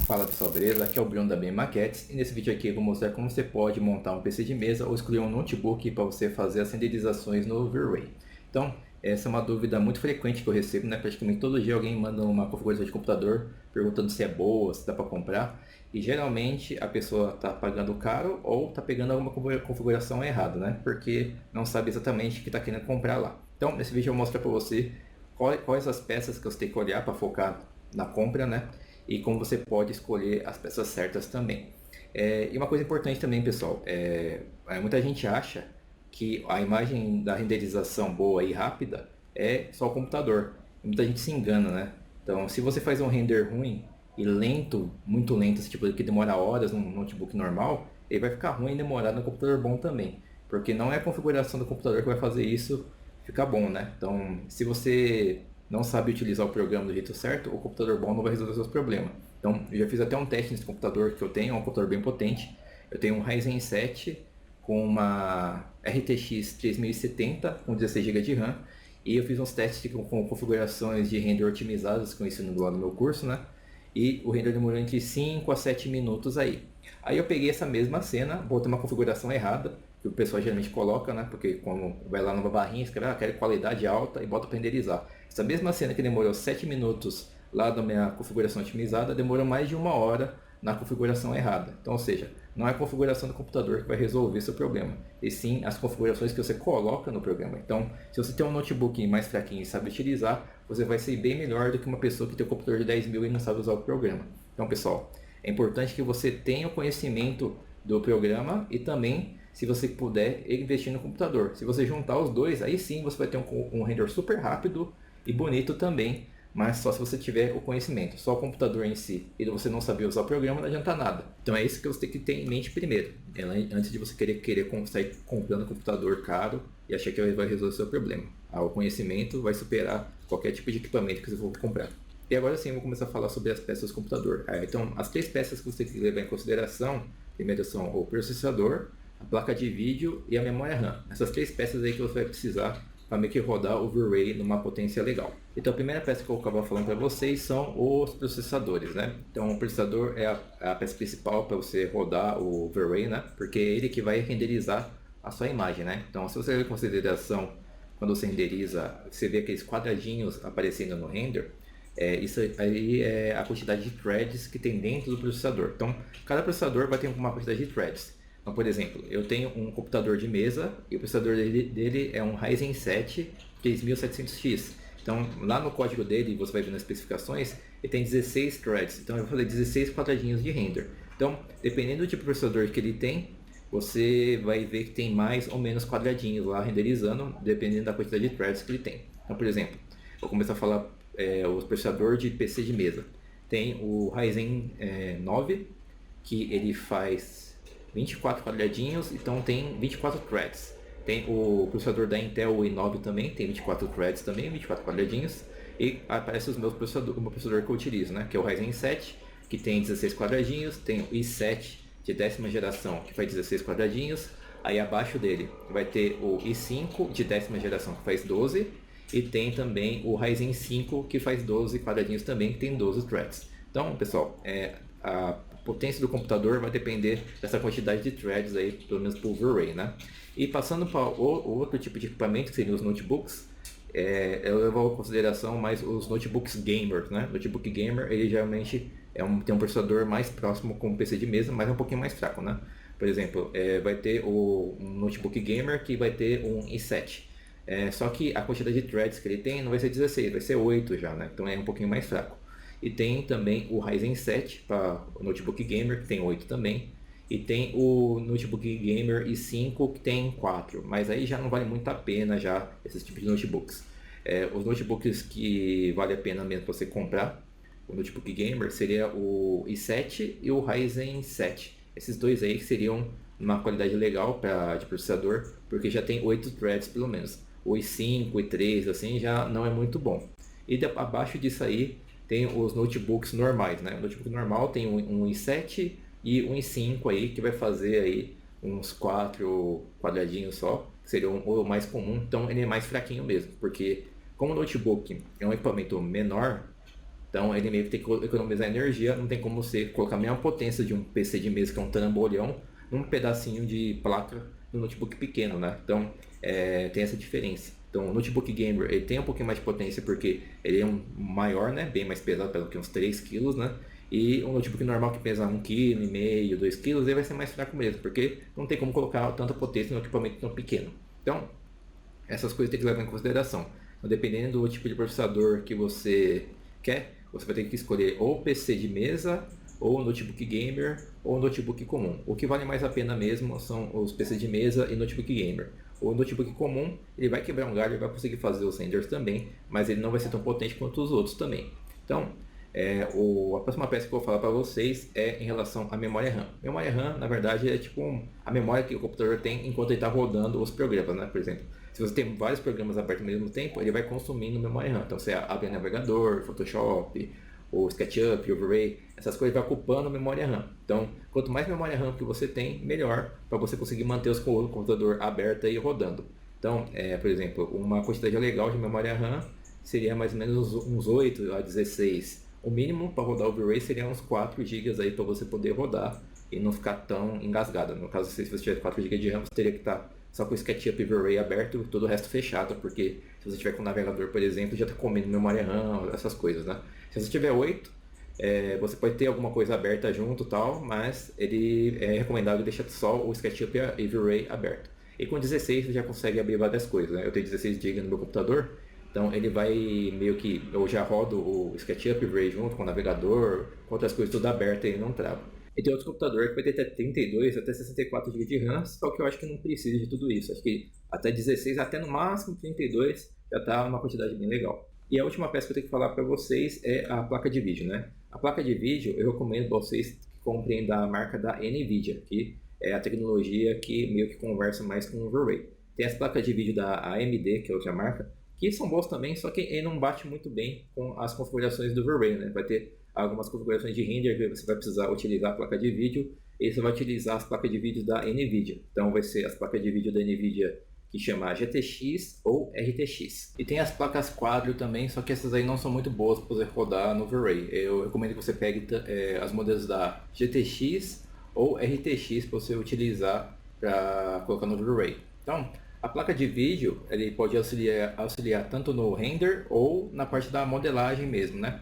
Fala pessoal, beleza? Aqui é o Bruno da BM Maquetes e nesse vídeo aqui eu vou mostrar como você pode montar um PC de mesa ou escolher um notebook para você fazer as renderizações no V-Ray. Então, essa é uma dúvida muito frequente que eu recebo, né? Praticamente todo dia alguém manda uma configuração de computador perguntando se é boa, se dá para comprar, e geralmente a pessoa está pagando caro ou está pegando alguma configuração errada, né? Porque não sabe exatamente o que está querendo comprar lá. Então, nesse vídeo eu vou mostrar para você quais as peças que você tem que olhar para focar na compra, né? E como você pode escolher as peças certas também. E uma coisa importante também, pessoal, muita gente acha que a imagem da renderização boa e rápida é só o computador. Muita gente se engana, né? Então, se você faz um render ruim e lento, muito lento, esse tipo que demora horas num notebook normal, ele vai ficar ruim e demorado no computador bom também. Porque não é a configuração do computador que vai fazer isso ficar bom, né? Então, se você não sabe utilizar o programa do jeito certo, o computador bom não vai resolver seus problemas. Então, eu já fiz até um teste nesse computador que eu tenho, é um computador bem potente. Eu tenho um Ryzen 7 com uma RTX 3070 com 16 GB de RAM. E eu fiz uns testes com configurações de render otimizadas que eu ensino lá no meu curso, né? E o render demorou entre 5 a 7 minutos aí. Aí eu peguei essa mesma cena, botei uma configuração errada, que o pessoal geralmente coloca, né? Porque quando vai lá numa barrinha, escreve, quer qualidade alta e bota para renderizar. Essa mesma cena que demorou 7 minutos lá da minha configuração otimizada, demorou mais de 1 hora na configuração errada. Então, ou seja, não é a configuração do computador que vai resolver seu problema, e sim as configurações que você coloca no programa. Então, se você tem um notebook mais fraquinho e sabe utilizar, você vai ser bem melhor do que uma pessoa que tem um computador de 10 mil e não sabe usar o programa. Então, pessoal, é importante que você tenha o conhecimento do programa e também, se você puder, investir no computador. Se você juntar os dois, aí sim você vai ter um render super rápido e bonito também, mas só se você tiver o conhecimento. Só o computador em si e você não saber usar o programa não adianta nada. Então é isso que você tem que ter em mente primeiro, antes de você querer sair comprando um computador caro e achar que vai resolver o seu problema. O conhecimento vai superar qualquer tipo de equipamento que você for comprar. E agora sim, eu vou começar a falar sobre as peças do computador. Então, as 3 peças que você tem que levar em consideração, primeiro são o processador, a placa de vídeo e a memória RAM. Essas 3 peças aí que você vai precisar para meio que rodar o V-Ray numa potência legal. Então a primeira peça que eu acabo falando para vocês são os processadores, né? Então o processador é a peça principal para você rodar o V-Ray, né? Porque é ele que vai renderizar a sua imagem, né? Então se você levar em consideração quando você renderiza, você vê aqueles quadradinhos aparecendo no render, isso aí é a quantidade de threads que tem dentro do processador. Então cada processador vai ter uma quantidade de threads. Então, por exemplo, eu tenho um computador de mesa e o processador dele é um Ryzen 7 3700X. Então, lá no código dele, você vai ver nas especificações, ele tem 16 threads. Então, eu vou fazer 16 quadradinhos de render. Então, dependendo do tipo de processador que ele tem, você vai ver que tem mais ou menos quadradinhos lá renderizando, dependendo da quantidade de threads que ele tem. Então, por exemplo, vou começar a falar o processador de PC de mesa. Tem o Ryzen 9, que ele faz 24 quadradinhos, então tem 24 threads. Tem o processador da Intel, o i9 também, tem 24 threads também, 24 quadradinhos. E aparece o meu processador que eu utilizo, né? Que é o Ryzen 7, que tem 16 quadradinhos. Tem o i7 de 10ª geração, que faz 16 quadradinhos. Aí abaixo dele vai ter o i5 de 10ª geração, que faz 12. E tem também o Ryzen 5, que faz 12 quadradinhos também, que tem 12 threads. Então, pessoal, a potência do computador vai depender dessa quantidade de threads aí, pelo menos para o V-Ray, né? E passando para o outro tipo de equipamento, que seriam os notebooks, eu levo em consideração mais os notebooks gamers, né? Notebook gamer, ele geralmente tem um processador mais próximo com o PC de mesa, mas é um pouquinho mais fraco, né? Por exemplo, vai ter um notebook gamer que vai ter um i7. Só que a quantidade de threads que ele tem não vai ser 16, vai ser 8 já, né? Então é um pouquinho mais fraco. E tem também o Ryzen 7 para o notebook gamer, que tem 8 também. E tem o notebook gamer i5, que tem 4. Mas aí já não vale muito a pena já esses tipos de notebooks. Os notebooks que vale a pena mesmo você comprar, o notebook gamer, seria o i7 e o Ryzen 7. Esses dois aí que seriam uma qualidade legal de processador, porque já tem 8 threads pelo menos. O i5, o i3, assim, já não é muito bom. E abaixo disso aí, tem os notebooks normais, né? O notebook normal tem um i7 e um i5 aí, que vai fazer aí uns 4 quadradinhos só, que seria o mais comum. Então ele é mais fraquinho mesmo, porque como o notebook é um equipamento menor, Então ele meio que tem que economizar energia, não tem como você colocar a mesma potência de um PC de mesa que é um trambolhão num pedacinho de placa no notebook pequeno, né? Então tem essa diferença. Então o notebook gamer ele tem um pouquinho mais de potência porque ele é um maior, né? Bem mais pesado, pelo que uns 3 quilos, né? E um notebook normal que pesa 1,5 kg, 2 quilos, ele vai ser mais fraco mesmo, porque não tem como colocar tanta potência no equipamento tão pequeno. Então, essas coisas tem que levar em consideração. Então, dependendo do tipo de processador que você quer, você vai ter que escolher ou PC de mesa, ou notebook gamer, ou notebook comum. O que vale mais a pena mesmo são os PC de mesa e notebook gamer. O notebook comum, ele vai quebrar um galho, ele vai conseguir fazer os renders também, mas ele não vai ser tão potente quanto os outros também. Então, a próxima peça que eu vou falar para vocês é em relação à memória RAM. Memória RAM, na verdade, é tipo a memória que o computador tem enquanto ele está rodando os programas, né? Por exemplo, se você tem vários programas abertos ao mesmo tempo, ele vai consumindo memória RAM. Então, você abre o navegador, Photoshop, o SketchUp, o Overlay, essas coisas vai ocupando memória RAM. Então, quanto mais memória RAM que você tem, melhor para você conseguir manter o computador aberto e rodando. Então, por exemplo, uma quantidade legal de memória RAM seria mais ou menos uns 8 a 16. O mínimo para rodar o Overlay seria uns 4 GB aí para você poder rodar e não ficar tão engasgado. No caso, se você tiver 4 GB de RAM, você teria que estar só com o SketchUp e Overlay aberto e todo o resto fechado, porque se você tiver com o navegador, por exemplo, já está comendo memória RAM, essas coisas, né? Se você tiver 8, você pode ter alguma coisa aberta junto e tal, mas ele é recomendado deixar só o SketchUp e Overlay aberto. E com 16 você já consegue abrir várias coisas, né? Eu tenho 16 GB no meu computador, então ele vai meio que, eu já rodo o SketchUp e Overlay junto com o navegador, com outras coisas tudo aberto e não trava. E tem outros computadores que vai ter até 32 até 64 GB de RAM, só que eu acho que não precisa de tudo isso. Acho que até 16, até no máximo 32 já está uma quantidade bem legal. E a última peça que eu tenho que falar para vocês é a placa de vídeo, né? A placa de vídeo eu recomendo vocês que comprem da marca da NVIDIA, que é a tecnologia que meio que conversa mais com o Overlay. Tem as placas de vídeo da AMD, que é outra marca, que são boas também, só que ele não bate muito bem com as configurações do Overlay, né? Vai ter algumas configurações de render que você vai precisar utilizar a placa de vídeo e você vai utilizar as placas de vídeo da NVIDIA. Então vai ser as placas de vídeo da NVIDIA que chama GTX ou RTX. E tem as placas quadro também, só que essas aí não são muito boas para você rodar no Overlay. Eu recomendo que você pegue as modelos da GTX ou RTX para você utilizar para colocar no Overlay. Então, a placa de vídeo ele pode auxiliar tanto no render ou na parte da modelagem mesmo, né?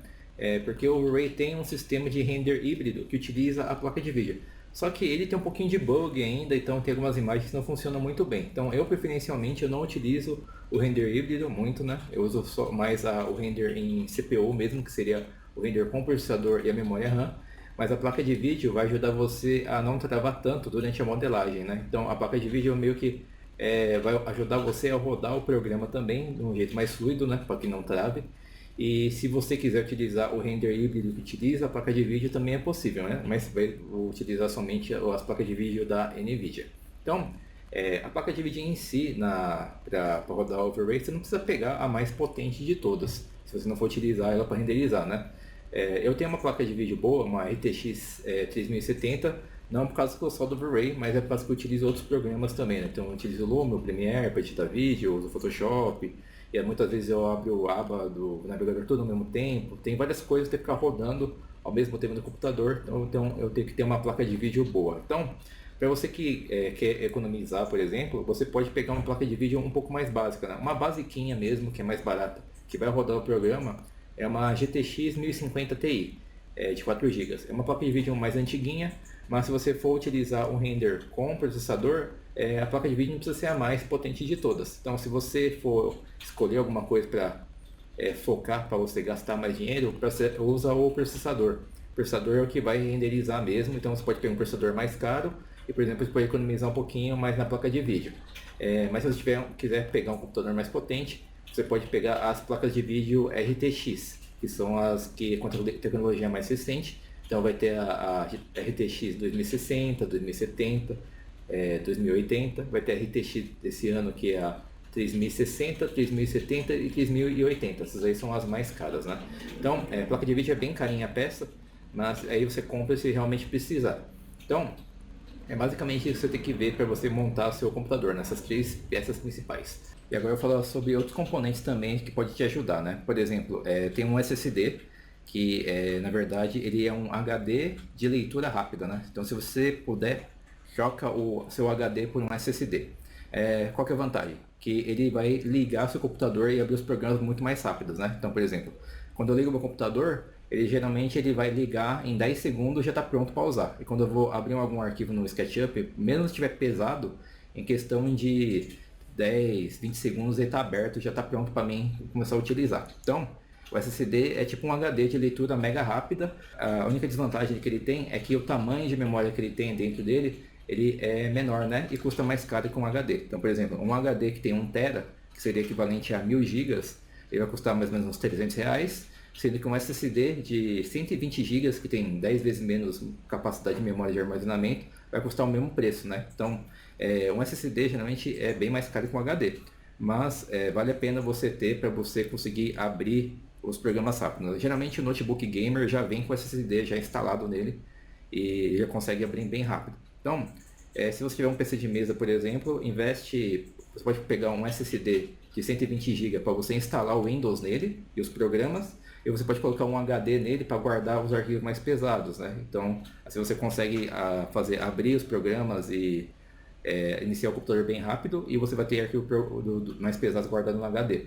Porque o Overlay tem um sistema de render híbrido que utiliza a placa de vídeo. Só que ele tem um pouquinho de bug ainda, então tem algumas imagens que não funcionam muito bem. Então eu preferencialmente eu não utilizo o render híbrido muito, né? Eu uso só mais o render em CPU mesmo, que seria o render com o processador e a memória RAM. Mas a placa de vídeo vai ajudar você a não travar tanto durante a modelagem, né? Então a placa de vídeo meio que vai ajudar você a rodar o programa também de um jeito mais fluido, né? Para que não trave. E se você quiser utilizar o render híbrido que utiliza a placa de vídeo também é possível, né? Mas vai utilizar somente as placas de vídeo da NVIDIA. Então, a placa de vídeo em si, para rodar o Overlay, você não precisa pegar a mais potente de todas, se você não for utilizar ela para renderizar, né? Eu tenho uma placa de vídeo boa, uma RTX 3070, não por causa que eu só do Overlay, mas é por causa que eu utilizo outros programas também, né? Então eu utilizo o Lumion, o Premiere para editar vídeo, eu uso o Photoshop, e muitas vezes eu abro a aba do navegador todo ao mesmo tempo. Tem várias coisas que tem que ficar rodando ao mesmo tempo no computador, então eu tenho que ter uma placa de vídeo boa. Então, para você que quer economizar, por exemplo, você pode pegar uma placa de vídeo um pouco mais básica, né? Uma basiquinha mesmo, que é mais barata, que vai rodar o programa, é uma GTX 1050 Ti, de 4 GB. É uma placa de vídeo mais antiguinha, mas se você for utilizar um render com processador, a placa de vídeo não precisa ser a mais potente de todas. Então, se você for escolher alguma coisa para focar, para você gastar mais dinheiro, você usa o processador. O processador é o que vai renderizar mesmo, então você pode pegar um processador mais caro e, por exemplo, você pode economizar um pouquinho mais na placa de vídeo. Mas se você quiser pegar um computador mais potente, você pode pegar as placas de vídeo RTX, que são as que com a tecnologia mais recente. Então vai ter a RTX 2060, 2070, 2080, vai ter a RTX desse ano que é a 3060, 3070 e 3080. Essas aí são as mais caras, né? Então, a placa de vídeo é bem carinha a peça, mas aí você compra se realmente precisar. Então, é basicamente isso que você tem que ver para você montar o seu computador, nessas 3 peças principais. E agora eu vou falar sobre outros componentes também que pode te ajudar, né? Por exemplo, tem um SSD, que na verdade ele é um HD de leitura rápida, né? Então se você puder, troca o seu HD por um SSD. Qual que é a vantagem? Que ele vai ligar seu computador e abrir os programas muito mais rápidos, né? Então, por exemplo, quando eu ligo meu computador, ele geralmente vai ligar em 10 segundos, já está pronto para usar. E quando eu vou abrir algum arquivo no SketchUp, mesmo se estiver pesado, em questão de 10, 20 segundos ele está aberto, já está pronto para mim começar a utilizar. Então, o SSD é tipo um HD de leitura mega rápida. A única desvantagem que ele tem é que o tamanho de memória que ele tem dentro dele, ele é menor, né? E custa mais caro que um HD. Então, por exemplo, um HD que tem 1 TB, que seria equivalente a 1000 GB, ele vai custar mais ou menos uns R$ 300, sendo que um SSD de 120 GB, que tem 10 vezes menos capacidade de memória de armazenamento, vai custar o mesmo preço, né? Então, um SSD geralmente é bem mais caro que um HD, mas vale a pena você ter para você conseguir abrir os programas rápidos. Geralmente o notebook gamer já vem com SSD já instalado nele e já consegue abrir bem rápido. Então, se você tiver um PC de mesa, por exemplo, você pode pegar um SSD de 120 GB para você instalar o Windows nele e os programas, e você pode colocar um HD nele para guardar os arquivos mais pesados, né? Então, assim você consegue abrir os programas e iniciar o computador bem rápido, e você vai ter arquivos mais pesados guardados no HD.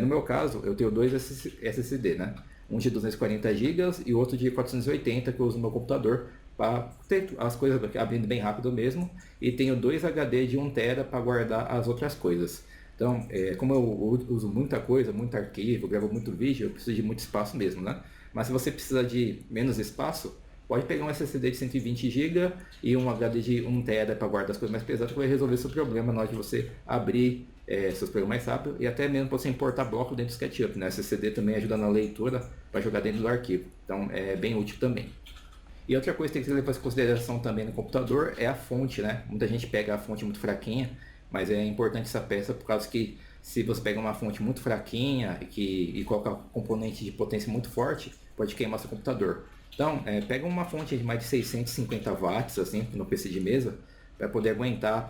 No meu caso, eu tenho dois SSD, né? Um de 240 GB e outro de 480 que eu uso no meu computador para ter as coisas abrindo bem rápido mesmo, e tenho dois HD de 1 TB para guardar as outras coisas. Então, como eu uso muita coisa, muito arquivo, gravo muito vídeo, eu preciso de muito espaço mesmo, né? Mas se você precisa de menos espaço, pode pegar um SSD de 120 GB e um HD de 1 TB para guardar as coisas mais pesadas, que vai resolver seu problema na hora de você abrir seus programas mais rápido, e até mesmo para você importar bloco dentro do SketchUp, né? SSD também ajuda na leitura para jogar dentro do arquivo, então é bem útil também. E outra coisa que tem que levar em consideração também no computador é a fonte, né? Muita gente pega a fonte muito fraquinha, mas é importante essa peça por causa que se você pega uma fonte muito fraquinha e coloca componente de potência muito forte, pode queimar seu computador. Então, pega uma fonte de mais de 650 watts assim, no PC de mesa, para poder aguentar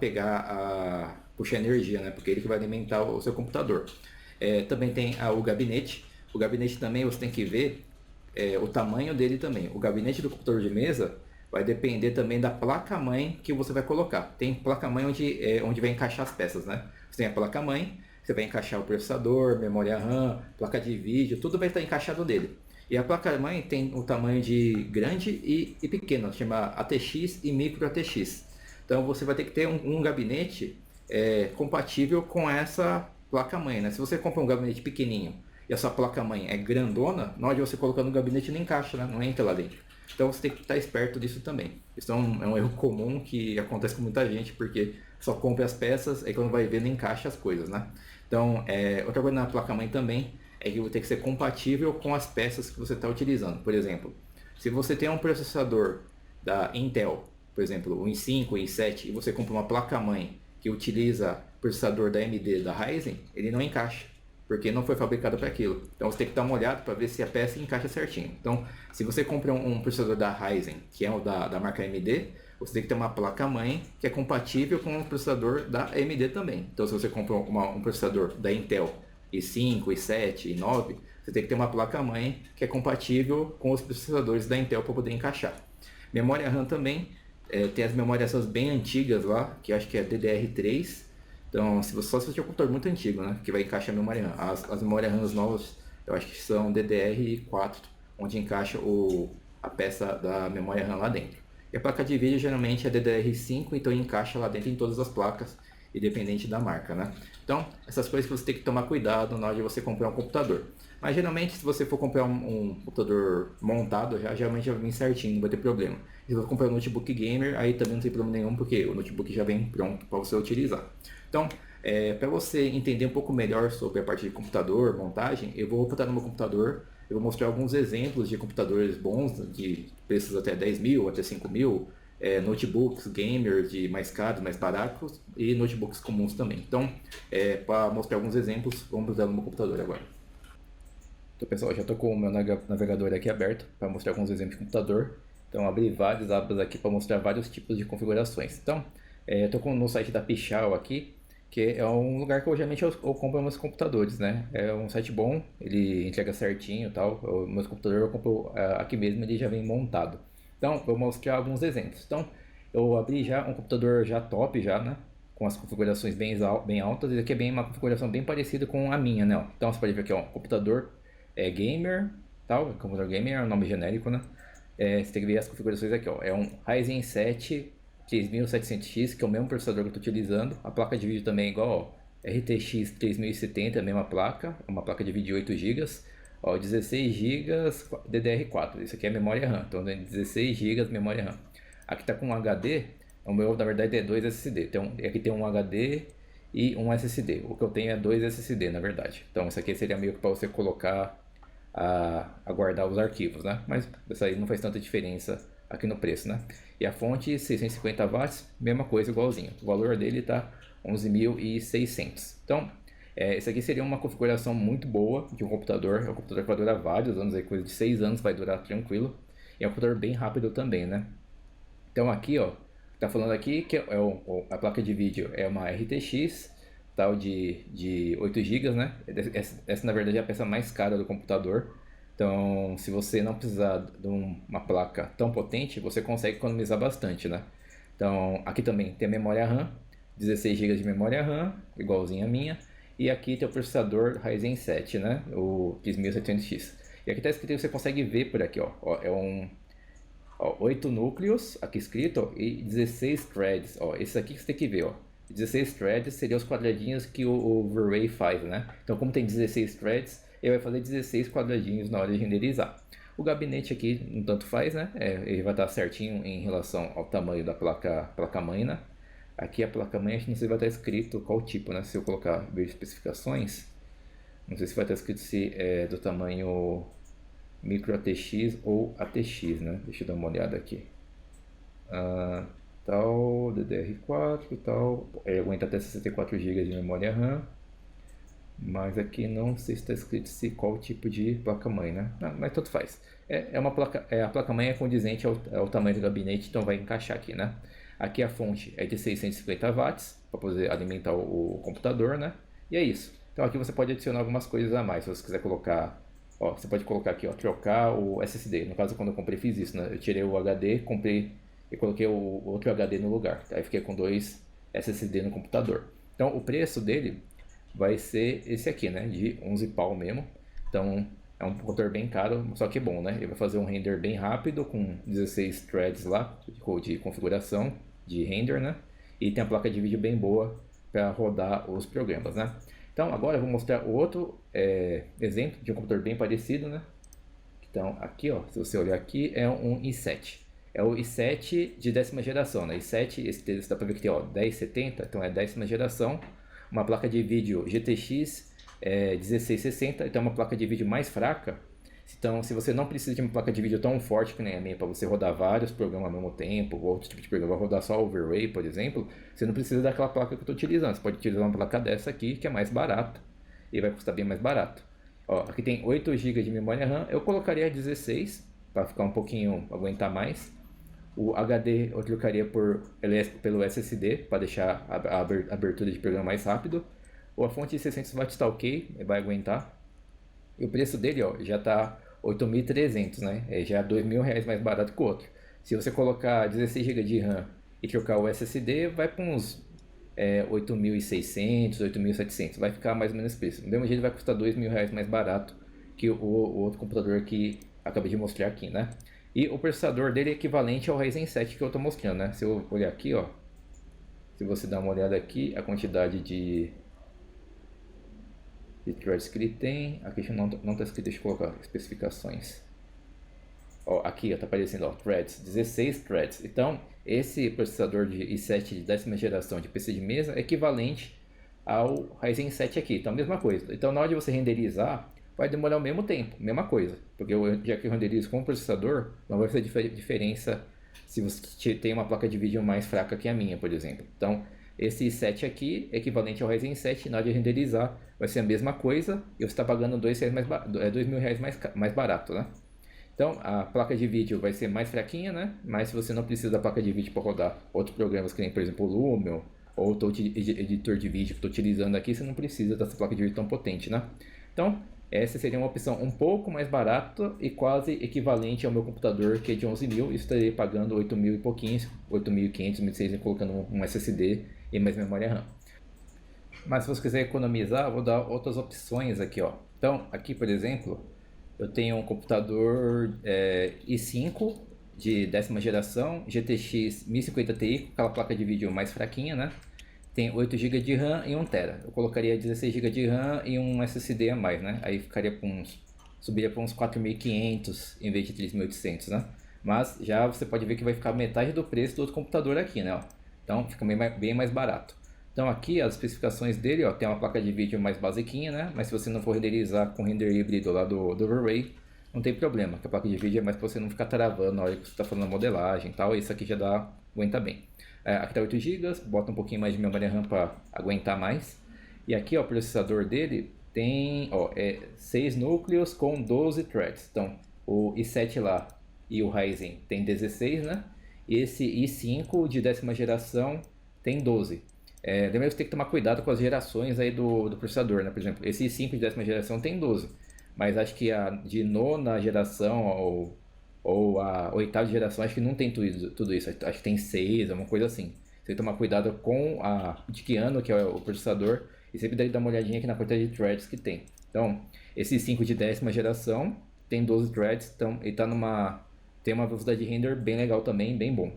puxar energia, né? Porque ele que vai alimentar o seu computador. Também tem o gabinete. O gabinete também você tem que ver o tamanho dele também. O gabinete do computador de mesa vai depender também da placa-mãe que você vai colocar. Tem placa-mãe onde vai encaixar as peças, né? Você tem a placa-mãe, você vai encaixar o processador, memória RAM, placa de vídeo, tudo vai estar encaixado nele. E a placa-mãe tem o tamanho de grande e pequeno, chama ATX e micro ATX. Então você vai ter que ter um gabinete compatível com essa placa-mãe, né? Se você compra um gabinete pequenininho e a sua placa-mãe é grandona, na hora de você colocar no gabinete não encaixa, né? Não entra lá dentro. Então você tem que estar esperto disso também. Isso é um erro comum que acontece com muita gente, porque só compra as peças e quando vai ver não encaixa as coisas, né? Então, outra coisa na placa-mãe também é que tem que ser compatível com as peças que você está utilizando. Por exemplo, se você tem um processador da Intel, por exemplo, o i5, o i7, e você compra uma placa-mãe que utiliza processador da AMD, da Ryzen, ele não encaixa, porque não foi fabricado para aquilo. Então você tem que dar uma olhada para ver se a peça encaixa certinho. Então, se você compra um processador da Ryzen, que é o da marca AMD, você tem que ter uma placa-mãe que é compatível com o processador da AMD também. Então, se você compra um processador da Intel i5, i7, i9, você tem que ter uma placa-mãe que é compatível com os processadores da Intel para poder encaixar. Memória RAM também, tem as memórias essas bem antigas lá, que eu acho que é DDR3. Então, só se você tiver um computador muito antigo, né, que vai encaixar a memória RAM. As memórias RAM novas, eu acho que são DDR4, onde encaixa a peça da memória RAM lá dentro. E a placa de vídeo geralmente é DDR5, então encaixa lá dentro em todas as placas, independente da marca, né? Então, essas coisas que você tem que tomar cuidado na hora de você comprar um computador. Mas geralmente, se você for comprar um computador montado, geralmente já vem certinho, não vai ter problema. Se você comprar um notebook gamer, aí também não tem problema nenhum, porque o notebook já vem pronto para você utilizar. Então, para você entender um pouco melhor sobre a parte de computador, montagem, eu vou botar no meu computador, eu vou mostrar alguns exemplos de computadores bons, de preços até 10 mil, até 5 mil, notebooks gamers de mais caros, mais baratos, e notebooks comuns também. Então, para mostrar alguns exemplos, vamos usar no meu computador agora. Então, pessoal, já estou com o meu navegador aqui aberto para mostrar alguns exemplos de computador. Então, abri várias abas aqui para mostrar vários tipos de configurações. Então, estou no site da Pichau aqui, que é um lugar que geralmente eu compro meus computadores, né? É um site bom, ele entrega certinho e tal. Meus computadores eu compro aqui mesmo, ele já vem montado. Então, vou mostrar alguns exemplos. Então, eu abri já um computador já top já, né? Com as configurações bem altas. Esse aqui é bem uma configuração bem parecida com a minha, né? Então, você pode ver aqui, ó, computador gamer, tal. Computador gamer é um nome genérico, né? Você tem que ver as configurações aqui, ó. É um Ryzen 7 3700X, que é o mesmo processador que eu estou utilizando. A placa de vídeo também é igual, ó, RTX 3070, a mesma placa, uma placa de vídeo de 8 GB, ó, 16 GB DDR4. Isso aqui é memória RAM, então 16 GB memória RAM. Aqui está com um HD, o meu na verdade é 2 SSD. Então, aqui tem um HD e um SSD. O que eu tenho é 2 SSD na verdade. Então, isso aqui seria meio que para você colocar a guardar os arquivos, né? Mas isso aí não faz tanta diferença aqui no preço, né? E a fonte 650 watts, mesma coisa, igualzinho. O valor dele está 11.600. Então, essa aqui seria uma configuração muito boa de um computador. É um computador que vai durar vários anos, aí, coisa de 6 anos vai durar tranquilo. E é um computador bem rápido também, né? Então aqui, ó, tá falando aqui que a placa de vídeo é uma RTX tal de 8 GB, né? Essa na verdade é a peça mais cara do computador. Então, se você não precisar de uma placa tão potente, você consegue economizar bastante, né? Então, aqui também tem a memória RAM, 16 GB de memória RAM, igualzinha a minha. E aqui tem o processador Ryzen 7, né? O 3700X. E aqui está escrito que você consegue ver por aqui, ó. É um 8 núcleos, aqui escrito, ó, e 16 threads. Ó, esse aqui que você tem que ver, ó. 16 threads seriam os quadradinhos que o V-Ray faz, né? Então, como tem 16 threads, ele vai fazer 16 quadradinhos na hora de renderizar. O gabinete aqui, não tanto faz, né? Ele vai estar certinho em relação ao tamanho da placa-mãe, né? Aqui a placa-mãe, acho que não sei se vai estar escrito qual tipo, né? Se eu colocar ver especificações, não sei se vai estar escrito se é do tamanho micro ATX ou ATX, né? Deixa eu dar uma olhada aqui. Tal, DDR4, tal, aguenta até 64 GB de memória RAM, mas aqui não sei se está escrito qual tipo de placa-mãe, né? Não, mas tanto faz. Uma placa, a placa-mãe é condizente ao tamanho do gabinete, então vai encaixar aqui, né? Aqui a fonte é de 650 watts para poder alimentar o computador, né? E é isso. Então aqui você pode adicionar algumas coisas a mais, se você quiser colocar. Ó, você pode colocar aqui, ó, trocar o SSD. No caso, quando eu comprei, fiz isso, né? Eu tirei o HD, comprei e coloquei o outro HD no lugar. Aí fiquei com 2 SSD no computador. Então o preço dele vai ser esse aqui, né? De 11 pau mesmo. Então é um computador bem caro, só que é bom, né? Ele vai fazer um render bem rápido com 16 threads lá de configuração de render, né? E tem a placa de vídeo bem boa para rodar os programas, né? Então agora eu vou mostrar outro exemplo de um computador bem parecido, né? Então aqui, ó, se você olhar aqui, é um i7. É o i7 de 10ª geração, né? i7, esse dá para ver que tem, ó, 1070, então é 10ª geração. Uma placa de vídeo GTX 1660, então é uma placa de vídeo mais fraca. Então, se você não precisa de uma placa de vídeo tão forte que nem a minha, para você rodar vários programas ao mesmo tempo, ou outro tipo de programa, rodar só o V-Ray, por exemplo, você não precisa daquela placa que eu estou utilizando. Você pode utilizar uma placa dessa aqui, que é mais barata, e vai custar bem mais barato. Ó, aqui tem 8 GB de memória RAM, eu colocaria 16, para ficar um pouquinho, aguentar mais. O HD eu trocaria pelo SSD, para deixar a abertura de programa mais rápido. Ou a fonte de 600 watts está ok, vai aguentar. E o preço dele, ó, já está 8.300, né? Já é R$ 2.000 mais barato que o outro. Se você colocar 16 GB de RAM e trocar o SSD, vai para uns 8.600, 8.700. Vai ficar mais ou menos esse preço. Do mesmo jeito, vai custar R$ 2.000 mais barato que o outro computador que acabei de mostrar aqui, né? E o processador dele é equivalente ao Ryzen 7 que eu estou mostrando, né? Se eu olhar aqui, ó, se você dar uma olhada aqui, a quantidade de threads que ele tem, aqui não está escrito, deixa eu colocar especificações. Ó, aqui está aparecendo, ó, threads, 16 threads. Então, esse processador de i7 de 10ª geração de PC de mesa é equivalente ao Ryzen 7 aqui, então a mesma coisa. Então, na hora de você renderizar, vai demorar o mesmo tempo, mesma coisa, porque já que eu renderizo com o processador, não vai fazer diferença se você tem uma placa de vídeo mais fraca que a minha, por exemplo. Então, esse i7 aqui, equivalente ao Ryzen 7, na hora de renderizar, vai ser a mesma coisa e você está pagando R$ 2.000 mais barato, né? Então, a placa de vídeo vai ser mais fraquinha, né? Mas se você não precisa da placa de vídeo para rodar outros programas, que nem, por exemplo, o Lumion ou editor de vídeo que estou utilizando aqui, você não precisa dessa placa de vídeo tão potente, né? Então, essa seria uma opção um pouco mais barata e quase equivalente ao meu computador, que é de 11 mil. Isso estaria pagando 8 mil e pouquinhos, 8.500, 1.600, colocando um SSD e mais memória RAM. Mas se você quiser economizar, eu vou dar outras opções aqui, ó. Então, aqui, por exemplo, eu tenho um computador i5 de 10ª geração, GTX 1050 Ti, com aquela placa de vídeo mais fraquinha, né? Tem 8 GB de RAM e 1 TB. Eu colocaria 16 GB de RAM e um SSD a mais, né? Aí ficaria subiria para uns 4.500 em vez de 3.800, né? Mas já você pode ver que vai ficar metade do preço do outro computador aqui, né? Ó. Então fica bem mais barato. Então aqui as especificações dele, ó, tem uma placa de vídeo mais basiquinha, né? Mas se você não for renderizar com render híbrido lá do V-Ray, não tem problema, que a placa de vídeo é mais para você não ficar travando na hora que você está fazendo a modelagem e tal. Isso aqui já aguenta bem. Aqui tá 8 GB, bota um pouquinho mais de memória RAM para aguentar mais. E aqui, ó, o processador dele tem 6 núcleos com 12 threads. Então o i7 lá e o Ryzen tem 16, né? E esse i5 de 10ª geração tem 12. Lembrando que você tem que tomar cuidado com as gerações aí do processador, né? Por exemplo, esse i5 de 10ª geração tem 12, mas acho que a de 9ª geração ou a 8ª geração, acho que não tem tudo isso. Acho que tem 6, alguma coisa assim. Você tem que tomar cuidado com de que ano que é o processador e sempre deve dar uma olhadinha aqui na quantidade de threads que tem. Então, esse i5 de 10ª geração tem 12 threads, então ele tem uma velocidade de render bem legal também, bem bom.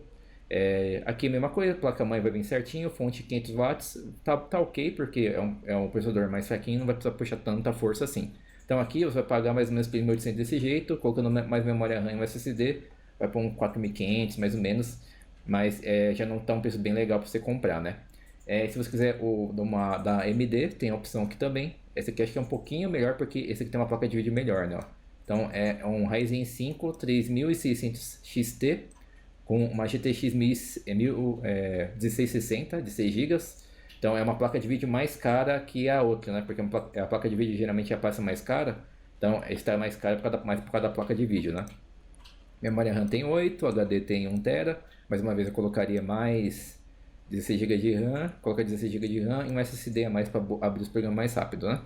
Aqui a mesma coisa, placa-mãe vai bem certinho, fonte 500 watts, tá ok, porque é um processador mais fraquinho, não vai precisar puxar tanta força assim. Então aqui você vai pagar mais ou menos 3.800 desse jeito, colocando mais memória RAM e um SSD, vai para um 4.500 mais ou menos, mas já não tá um preço bem legal para você comprar, né? Se você quiser da AMD, tem a opção aqui também. Esse aqui acho que é um pouquinho melhor, porque esse aqui tem uma placa de vídeo melhor, né? Ó. Então é um Ryzen 5 3600 XT, com uma GTX 1660 de 6 GB. Então é uma placa de vídeo mais cara que a outra, né? Porque a placa de vídeo geralmente já passa mais cara. Então está mais cara por causa da placa de vídeo, né? Memória RAM tem 8, HD tem 1 TB. Mais uma vez eu colocaria mais 16 GB de RAM, colocar 16 GB de RAM e um SSD a mais para abrir os programas mais rápido, né?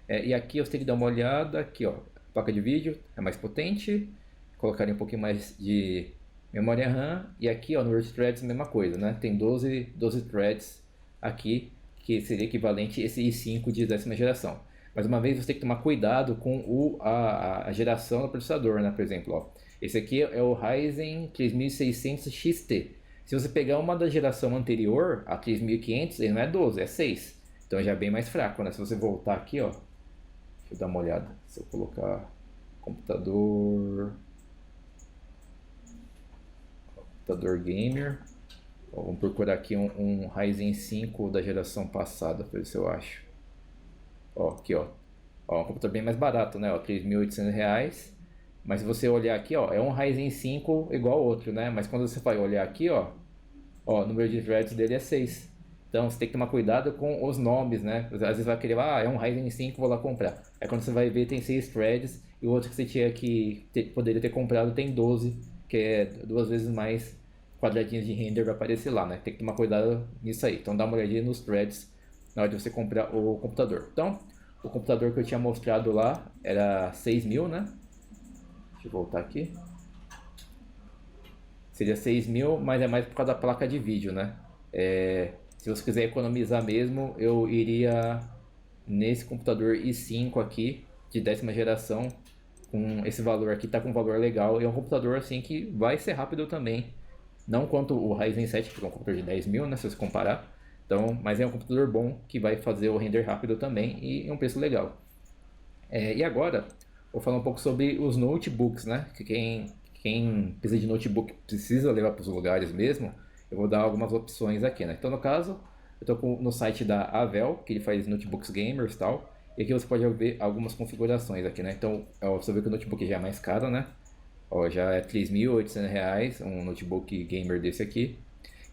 E aqui você tem que dar uma olhada, aqui ó, placa de vídeo é mais potente, colocaria um pouquinho mais de memória RAM, e aqui ó, no Word Threads a mesma coisa, né? Tem 12 threads aqui, que seria equivalente a esse i5 de 10ª geração. Mais uma vez você tem que tomar cuidado com a geração do processador, né? Por exemplo, ó, esse aqui é o Ryzen 3600 XT. Se você pegar uma da geração anterior, a 3500, ele não é 12, é 6. Então já é bem mais fraco, né? Se você voltar aqui, ó, deixa eu dar uma olhada. Se eu colocar computador gamer, ó, vamos procurar aqui um Ryzen 5 da geração passada, para ver se eu acho. Ó, aqui, ó, um computador bem mais barato, né? Ó, R$3.800. Mas se você olhar aqui, ó, é um Ryzen 5 igual ao outro, né? Mas quando você vai olhar aqui, ó, o número de threads dele é 6. Então você tem que tomar cuidado com os nomes, né? Às vezes vai querer, é um Ryzen 5, vou lá comprar. Aí quando você vai ver tem 6 threads e o outro que você tinha poderia ter comprado tem 12, que é 2 vezes mais quadradinhos de render vai aparecer lá, né? Tem que tomar cuidado nisso aí. Então dá uma olhadinha nos threads na hora de você comprar o computador. Então, o computador que eu tinha mostrado lá era 6.000, né? Deixa eu voltar aqui. Seria 6.000, mas é mais por causa da placa de vídeo, né? Se você quiser economizar mesmo, eu iria nesse computador i5 aqui, de 10ª geração, com esse valor aqui, tá com um valor legal. E é um computador assim que vai ser rápido também. Não quanto o Ryzen 7, que é um computador de 10.000, né? Se você comparar. Então, mas é um computador bom que vai fazer o render rápido também e um preço legal. E agora, vou falar um pouco sobre os notebooks, né? Que quem precisa de notebook precisa levar para os lugares mesmo. Eu vou dar algumas opções aqui, né? Então, no caso, eu estou no site da Avel, que ele faz notebooks gamers e tal. E aqui você pode ver algumas configurações aqui, né? Então, você vê que o notebook já é mais caro, né? Ó, já é R$3.800 um notebook gamer desse aqui.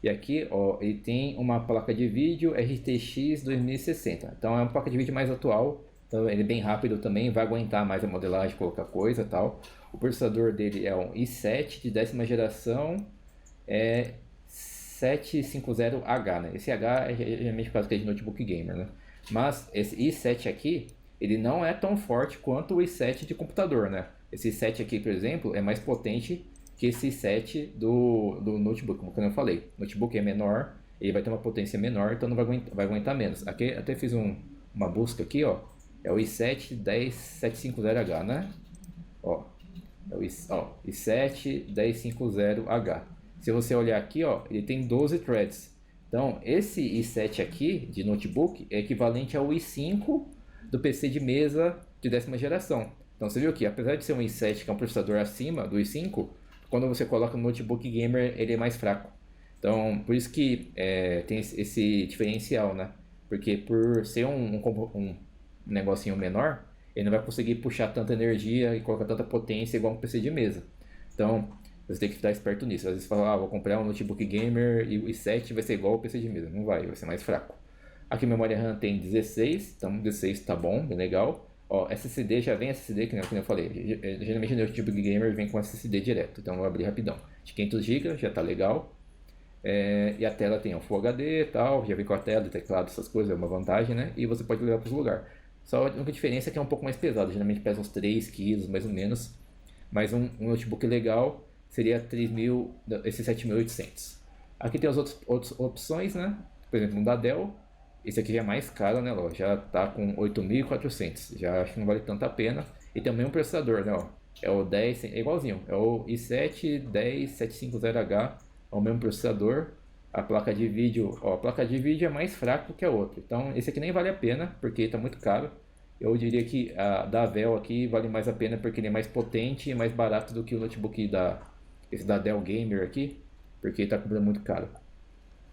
E aqui, ó, ele tem uma placa de vídeo RTX 2060. Então é uma placa de vídeo mais atual. Então ele é bem rápido também, vai aguentar mais a modelagem, colocar coisa e tal. O processador dele é um i7 de 10ª geração, i750H, né? Esse H é geralmente por causa que é de notebook gamer, né? Mas esse i7 aqui, ele não é tão forte quanto o i7 de computador, né? Esse i7 aqui, por exemplo, é mais potente que esse i7 do notebook, como eu falei. O notebook é menor, ele vai ter uma potência menor, então não vai aguentar menos. Aqui até fiz uma busca aqui, ó. É o i7-10750H, né? Ó, é o i7-1050H. Se você olhar aqui, ó, ele tem 12 threads. Então, esse i7 aqui de notebook é equivalente ao i5 do PC de mesa de 10ª geração. Então, você viu que apesar de ser um i7 que é um processador acima do i5, quando você coloca no notebook gamer, ele é mais fraco. Então, por isso que tem esse diferencial, né? Porque por ser um negocinho menor, ele não vai conseguir puxar tanta energia e colocar tanta potência igual um PC de mesa. Então, você tem que estar esperto nisso. Às vezes você fala, vou comprar um notebook gamer e o i7 vai ser igual ao PC de mesa. Não vai ser mais fraco. Aqui a memória RAM tem 16, então 16 tá bom, bem legal. Ó, SSD já vem SSD, que eu falei. Geralmente o notebook gamer vem com SSD direto, então eu vou abrir rapidão. De 500 GB, já tá legal. E a tela tem o Full HD e tal, já vem com a tela, teclado, essas coisas, é uma vantagem, né? E você pode levar para os lugares. Só a única diferença é que é um pouco mais pesado, geralmente pesa uns 3 kg mais ou menos. Mas um notebook legal seria esse 7.800. Aqui tem as outras opções, né? Por exemplo, um da Dell. Esse aqui já é mais caro, né? Ó, já tá com 8.400. Já acho que não vale tanto a pena. E também um processador, né? Ó, é o 10, é igualzinho. É o i7-10750H. É o mesmo processador. A placa de vídeo, ó, a placa de vídeo é mais fraca que a outra. Então esse aqui nem vale a pena, porque está muito caro. Eu diria que a da Dell aqui vale mais a pena porque ele é mais potente e mais barato do que o notebook esse da Dell Gamer aqui, porque está cobrando muito caro.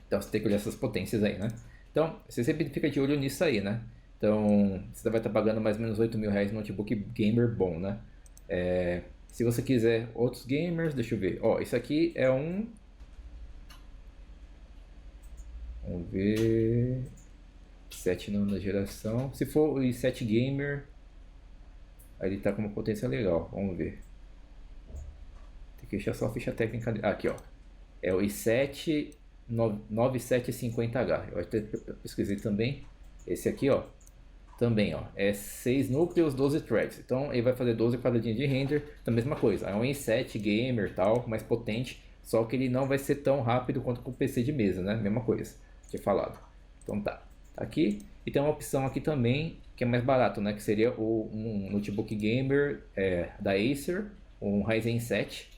Então você tem que olhar essas potências aí, né? Então você sempre fica de olho nisso aí, né? Então você vai estar pagando mais ou menos R$8.000 no notebook gamer bom, né? Se você quiser outros gamers, deixa eu ver. Ó, esse aqui é vamos ver. 7ª geração. Se for o i7 Gamer, aí ele tá com uma potência legal. Vamos ver. Tem que deixar só a ficha técnica. Aqui, ó. É o i7 9750H. Eu até pesquisei também. Esse aqui, ó. Também, ó. É 6 núcleos, 12 threads. Então ele vai fazer 12 quadradinhos de render. Da mesma coisa. É um i7 Gamer tal, mais potente. Só que ele não vai ser tão rápido quanto com o PC de mesa, né? Mesma coisa. Tinha falado. Então tá aqui. E tem uma opção aqui também que é mais barato, né? Que seria um notebook gamer da Acer, um Ryzen 7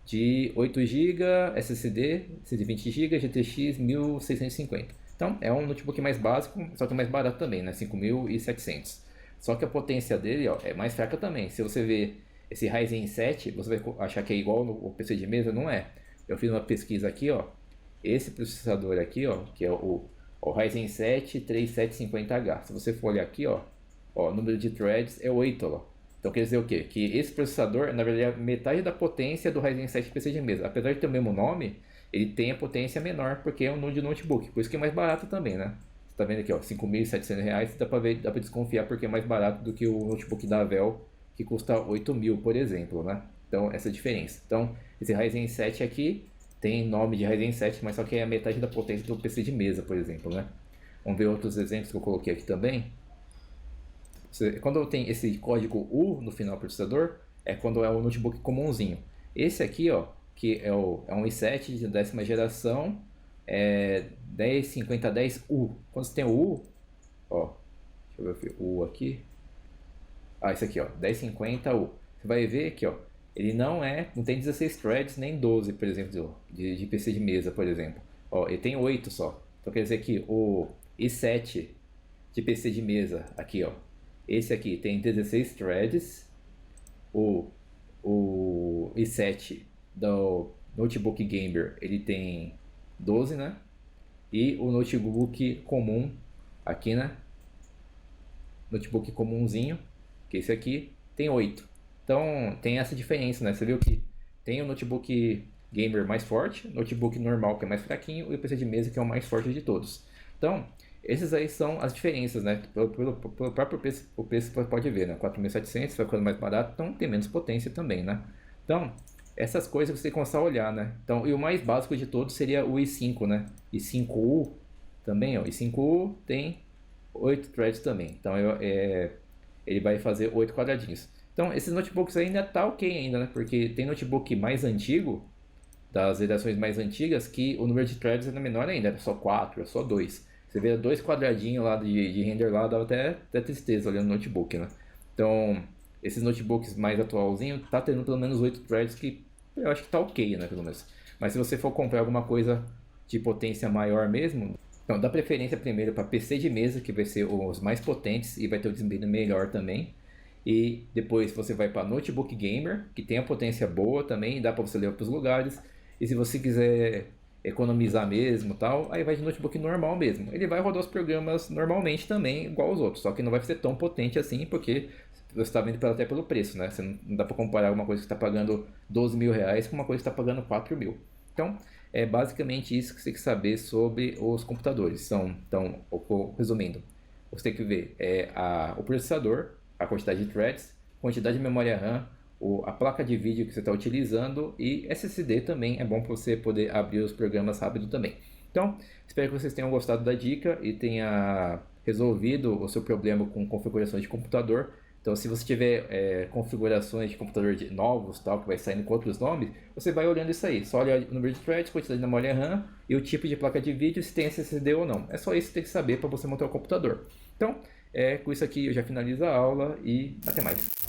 de 8 GB SSD, 120 GB GTX 1650. Então é um notebook mais básico, só que mais barato também, né? 5.700. Só que a potência dele, ó, é mais fraca também. Se você ver esse Ryzen 7, você vai achar que é igual no PC de mesa, não é. Eu fiz uma pesquisa aqui, ó. Esse processador aqui, ó, que é o Ryzen 7 3750H. Se você for olhar aqui, ó, o número de threads é 8, ó. Então quer dizer o quê? Que esse processador, na verdade, é metade da potência do Ryzen 7 PC de mesa. Apesar de ter o mesmo nome, ele tem a potência menor porque é um de notebook. Por isso que é mais barato também, né? Você tá vendo aqui, ó, R$5.700. Dá pra desconfiar porque é mais barato do que o notebook da Dell, que custa 8.000, por exemplo, né? Então essa é a diferença. Então esse Ryzen 7 aqui tem nome de Ryzen 7, mas só que é a metade da potência do PC de mesa, por exemplo, né? Vamos ver outros exemplos que eu coloquei aqui também. Quando tem esse código U no final do processador, é quando é o notebook comumzinho. Esse aqui, ó, que é um i7 de 10ª geração, 105010U. Quando você tem o U, ó, deixa eu ver o U aqui. Esse aqui, ó, 1050U. Você vai ver aqui, ó, ele não tem 16 threads nem 12, por exemplo, de PC de mesa, por exemplo. Ó, ele tem 8 só. Então quer dizer que o i7 de PC de mesa, aqui, ó, esse aqui tem 16 threads. O i7 do notebook gamer, ele tem 12, né? E o notebook comum, aqui, né? Notebook comumzinho, que esse aqui, tem 8. Então tem essa diferença, né? Você viu que tem o notebook gamer mais forte, notebook normal que é mais fraquinho e o PC de mesa que é o mais forte de todos. Então, esses aí são as diferenças, né? Pelo próprio preço, o preço você pode ver, né? 4.700 vai ficando mais barato, então tem menos potência também, né? Então, essas coisas você tem que começar a olhar, né? Então, e o mais básico de todos seria o i5, né? i5U também, ó. i5U tem 8 threads também. Então, ele vai fazer 8 quadradinhos. Então, esses notebooks ainda tá ok ainda, né? Porque tem notebook mais antigo, das gerações mais antigas, que o número de threads era menor ainda, era só 4, era só 2. Você vê 2 quadradinhos lá de render lá, dava até tristeza olhando no notebook, né? Então, esses notebooks mais atualzinhos, tá tendo pelo menos 8 threads, que eu acho que tá ok, né, pelo menos. Mas se você for comprar alguma coisa de potência maior mesmo, então dá preferência primeiro para PC de mesa, que vai ser os mais potentes e vai ter o desempenho melhor também. E depois você vai para notebook gamer, que tem a potência boa também, dá para você levar para os lugares. E se você quiser economizar mesmo, tal, aí vai de notebook normal mesmo. Ele vai rodar os programas normalmente também, igual os outros, só que não vai ser tão potente assim, porque você está vendo até pelo preço, né? Você não dá para comparar uma coisa que está pagando 12 mil reais com uma coisa que está pagando 4 mil. Então, é basicamente isso que você tem que saber sobre os computadores. Então, resumindo, você tem que ver o processador, a quantidade de threads, quantidade de memória RAM, a placa de vídeo que você está utilizando e SSD também é bom para você poder abrir os programas rápido também. Então, espero que vocês tenham gostado da dica e tenha resolvido o seu problema com configurações de computador. Então, se você tiver configurações de computador novos, tal, que vai saindo com outros nomes, você vai olhando isso aí. Só olha o número de threads, quantidade de memória RAM e o tipo de placa de vídeo, se tem SSD ou não. É só isso que você tem que saber para você montar o computador. Então, com isso aqui eu já finalizo a aula e até mais.